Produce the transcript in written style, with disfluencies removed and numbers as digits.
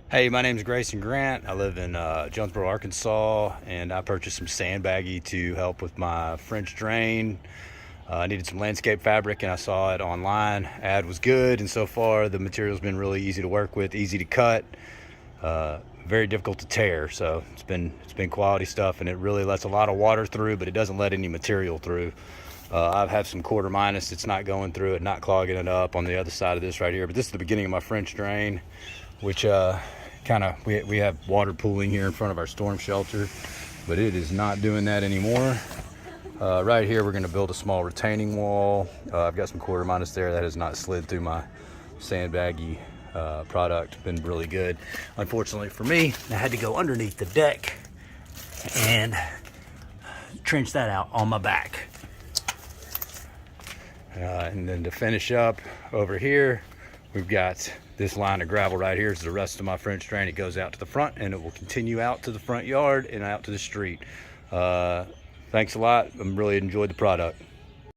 Hey, my name is Grayson Grant. I live in Jonesboro, Arkansas, and I purchased some Sandbaggy to help with my French drain. I needed some landscape fabric, and I saw it online. Ad was good, and so far the material's been really easy to work with, easy to cut, very difficult to tear. So it's been quality stuff, and it really lets a lot of water through, but it doesn't let any material through. I've had some quarter minus. It's not going through it, not clogging it up on the other side of this right here. But this is the beginning of my French drain, which we have water pooling here in front of our storm shelter, but it is not doing that anymore. Right here we're going to build a small retaining wall. I've got some quarter minus there that has not slid through my Sandbaggy product. Been really good. Unfortunately for me, I had to go underneath the deck and trench that out on my back. And then to finish up over here, we've got this line of gravel right here is the rest of my French drain. It goes out to the front, and it will continue out to the front yard and out to the street. Thanks a lot. I really enjoyed the product.